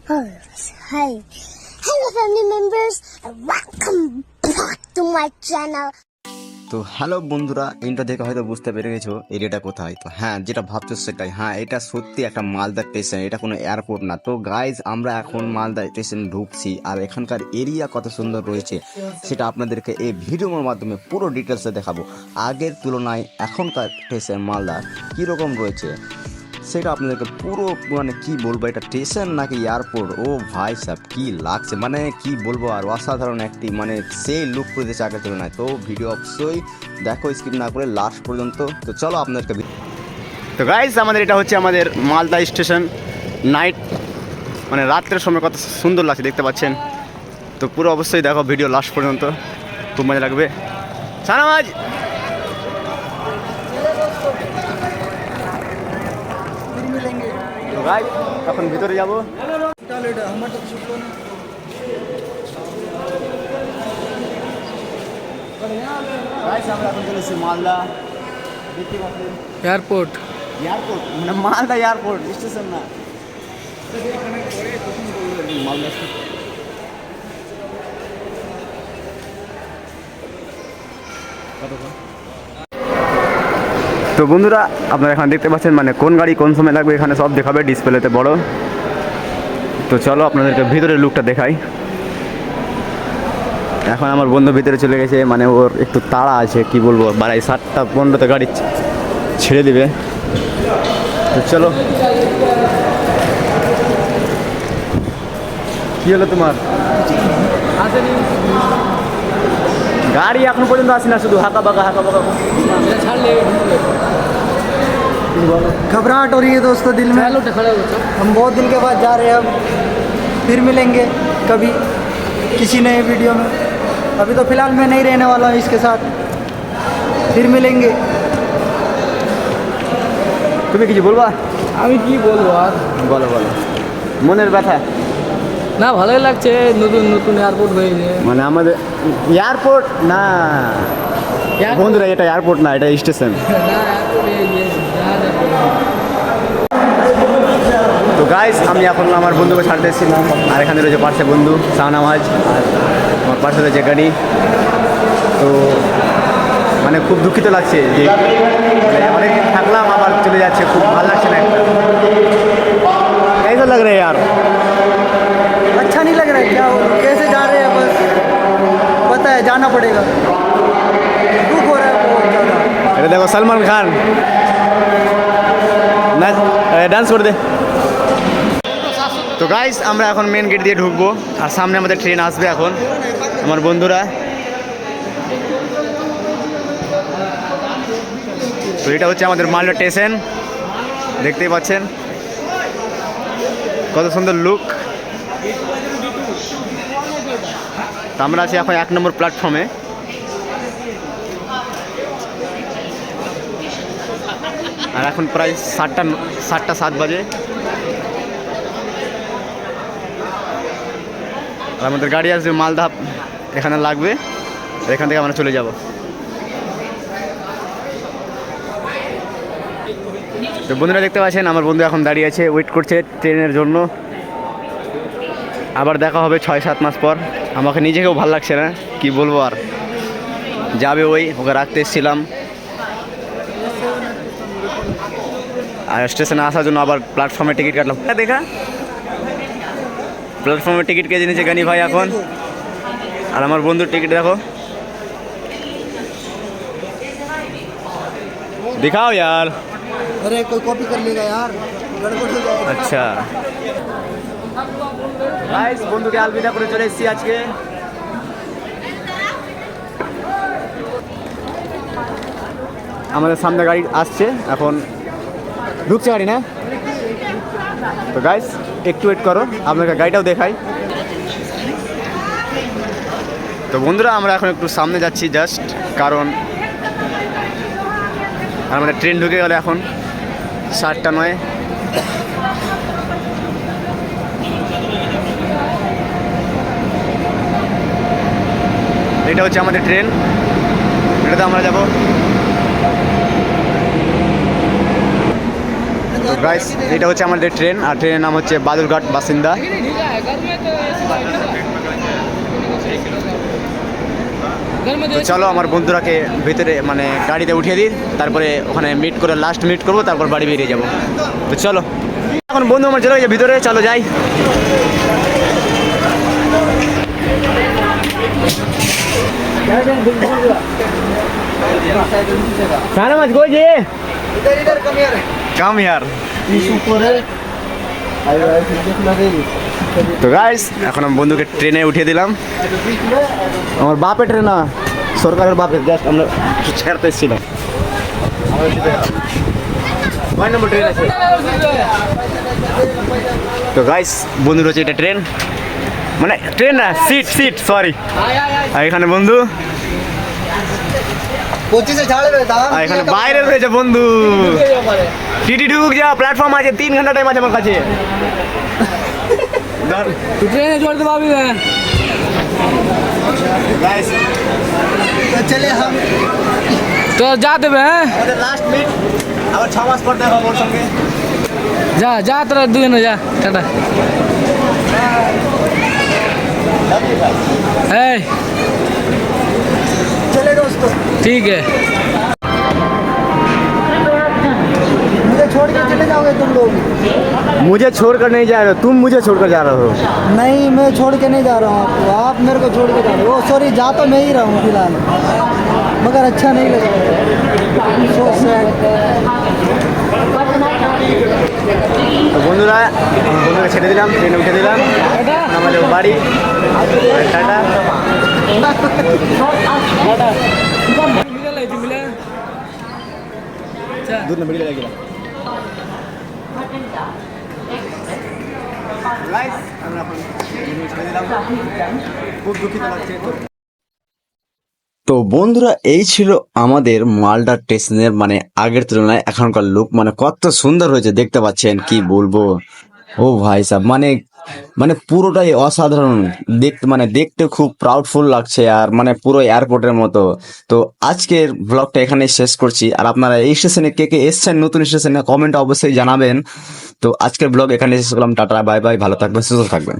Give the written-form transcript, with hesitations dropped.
Hi. Hello family members and welcome back to my channel. তো hello বন্ধুরা, intro দেখে হয়তো বুঝতে পেরে গেছো এরিয়াটা কোথায়। তো হ্যাঁ, যেটা ভাবছো সেটাই। হ্যাঁ, এটা সত্যি একটা মালদা স্টেশন, এটা কোনো এয়ারপোর্ট না। তো গাইজ, আমরা এখন মালদা স্টেশন ঢুকছি, আর এখানকার এরিয়া কত সুন্দর রয়েছে সেটা আপনাদেরকে এই ভিডিওর মাধ্যমে পুরো ডিটেলসে দেখাবো। আগের তুলনায় এখনকার স্টেশন মালদা কীরকম রয়েছে সেটা আপনাদেরকে পুরো কি বলবো, এটা স্টেশন নাকি এয়ারপোর্ট, ও ভাই সাহেব কি লাগছে, কি বলবো আর, অসাধারণ একটি সেই লুক করেছে আগের তুলনায়। তো ভিডিও অবশ্যই দেখো, স্কিপ না করে লাস্ট পর্যন্ত। তো চলো আপনাদেরকে। তো গাইস, আমাদের এটা হচ্ছে আমাদের মালদা স্টেশন নাইট, রাত্রের সময় কত সুন্দর লাগছে দেখতে পাচ্ছেন। তো পুরো অবশ্যই দেখো ভিডিও লাস্ট পর্যন্ত, খুব মজা লাগবে। সানামাজ তো গাইস, এখন ভিতরে যাবো। আমরা এখন চলেছি Malda airport Malda airport station না, মালদা। তো বন্ধুরা, আপনারা এখানে দেখতে পাচ্ছেন কোন গাড়ি কোন সময় লাগবে, এখানে সব দেখাবে ডিসপ্লেতে বড়। তো চলো আপনাদেরকে ভিতরের লুকটা দেখাই। এখন আমার বন্ধু ভিতরে চলে গেছে, ওর একটু তাড়া আছে, কি বলবো, 7:15 গাড়ি ছেড়ে দিবে। তো চলো। কি হলো তোমার? গাড়ি এখন পর্যন্ত আসে না, শুধু হাঁকা বাঁকা घबराहट हो रही है दोस्तों दिल में। हम बहुत दिन के बाद जा रहे हैं, अब फिर मिलेंगे कभी किसी नए वीडियो में। अभी तो फिलहाल मैं नहीं रहने वाला हूँ इसके साथ, फिर मिलेंगे। তুমি কিছু বলবা? আমি কি বলবো আর, বলো বলো, মনের ব্যথা। না ভালোই লাগছে, নতুন নতুন এয়ারপোর্ট হয়েছে। আমাদের এয়ারপোর্ট না বন্ধুরা, এটা এয়ারপোর্ট না, এটা স্টেশন। তো গাইস, আমি এখন আমার বন্ধুকে ছাড়তে এসেছিলাম, আর এখানে রয়েছে পাশে বন্ধু শাহনামাজ, আর আমার পাশে রয়েছে গাড়ি। তো খুব দুঃখিত লাগছে যে অনেকদিন থাকলাম, আবার চলে যাচ্ছে, খুব ভালো লাগছে না। कैसा लग रहा है यार? अच्छा नहीं लग रहा है क्या? कैसे जा रहे हैं, बस पता है जाना पड़ेगा। दुख हो रहा है बहुत ज़्यादा। এটা দেখো সলমান খান না, ডান্স করে দে। তো গাইস, আমরা এখন মেন গেট দিয়ে ঢুকবো, আর সামনে আমাদের ট্রেন আসবে এখন। আমার বন্ধুরা, তো এটা হচ্ছে আমাদের মালদা স্টেশন, দেখতেই পাচ্ছেন কত সুন্দর লুক। তো আমরা আছি এখন 1 নম্বর প্ল্যাটফর্মে। আর এখন প্রায় 7:07 বাজে, আর আমাদের গাড়ি আসবে মালদা, এখানে লাগবে, এখান থেকে আমরা চলে যাব। তো বন্ধুরা দেখতে পাচ্ছেন, আমার বন্ধু এখন দাঁড়িয়ে আছে, ওয়েট করছে ট্রেনের জন্য। আবার দেখা হবে 6-7 মাস পর। আমাকে নিজেকেও ভালো লাগছে না, কি বলবো আর, যাবে ওকে রাখতে এসেছিলাম, আর স্টেশনে আসার জন্য আবার প্ল্যাটফর্মে টিকিট কাটলাম। দেখা প্ল্যাটফর্মে টিকিট কেটে নিয়েছে গানি ভাই এখন, আর আমার বন্ধুর টিকিট দেখো, दिखाओ यार। अरे कोई कॉपी कर लेगा यार, गड़बड़ हो जाएगा। আচ্ছা গাইস, বন্ধুকে আলবিদা করে চলে এসেছি আজকে। আমাদের সামনে গাড়ি আসছে, এখন ঢুকছে গাড়ি না। তো গাইস, একটু ওয়েট করো, আপনাকে গাড়িটাও দেখাই। তো বন্ধুরা, আমরা এখন একটু সামনে যাচ্ছি জাস্ট, কারণ আমাদের ট্রেন ঢুকে গেলে এখন 7:09। এটা হচ্ছে আমাদের ট্রেন, এটাতে আমরা যাব। গাইস, এটা হচ্ছে আমাদের ট্রেন, আর ট্রেনের নাম হচ্ছে বাদুরঘাট বাসিন্দা। তো চলো আমার বন্ধুরাকে ভিতরে মানে গাড়িতে উঠিয়ে দিই, তারপরে ওখানে মিট করে লাস্ট মিট করবো, তারপর বাড়ি বেরিয়ে যাবো। তো চলো, এখন বন্ধু আমার চলে গেছে ভিতরে, চলো যাই। কাম ইয়ার। তো গাইস এখন আমি বন্ধুকে ট্রেনে উঠিয়ে দিলাম। আমার বাপের ট্রেন না, সরকারের বাপের, জাস্ট আমরা ছাড়তে এসেছিলাম। কয় নম্বর ট্রেন আছে? তো গাইস বন্ধুর হচ্ছে এটা ট্রেন, মানে ট্রেন না, সিট সরি। আর এখানে বন্ধু, আর এখানে বাইরে রয়েছে বন্ধু। টিটি ঢুক যা, প্ল্যাটফর্ম আছে, 3 ঘন্টা টাইম আছে আমার কাছে। ট্রেনে চড়তে পারবি না। গাইস चले हम তো যা দেবে, হ্যাঁ আমাদের লাস্ট মিট, আবার 6 মাস পর দেখা হবে ওর সঙ্গে। যা যা তোরা দুজনে যা, টাটা। এই चले दोस्तों, ठीक है। मुझे छोड़ के चले जाओगे तुम लोग? मुझे छोड़कर नहीं जा रहे हो तुम, मुझे छोड़कर जा रहे हो। नहीं, मैं छोड़ के नहीं जा रहा हूँ आपको, आप मेरे को छोड़ के जा रहे हो। सॉरी, जा तो मैं ही रहा हूँ फिलहाल, मगर अच्छा नहीं लग रहा है। So sad। তো বন্ধুরা, আমার বন্ধুকে ছেড়ে দিলাম, ট্রেনে উঠে দিলাম, আমাদের বাড়ি। টাটা। मिला दूर में मिले लगेगा। गाइस আমরা এখন ছেড়ে দিলাম, খুব দুঃখিত লাগছে। তো বন্ধুরা এই ছিল আমাদের মালদা স্টেশনের মানে আগের তুলনায় এখনকার লুক, মানে কত সুন্দর হয়েছে দেখতে পাচ্ছেন, কি বলবো। ও ভাই সাহেব, মানে মানে পুরোটাই অসাধারণ দেখতে, মানে দেখতে খুব প্রাউডফুল লাগছে, আর মানে পুরো এয়ারপোর্টের মতো। তো আজকের ব্লগটা এখানে শেষ করছি, আর আপনারা এই স্টেশনে কে কে এসছেন নতুন স্টেশনে কমেন্টে অবশ্যই জানাবেন। তো আজকের ব্লগ এখানে শেষ করলাম, টাটা বাই বাই, ভালো থাকবেন, সুস্থ থাকবেন।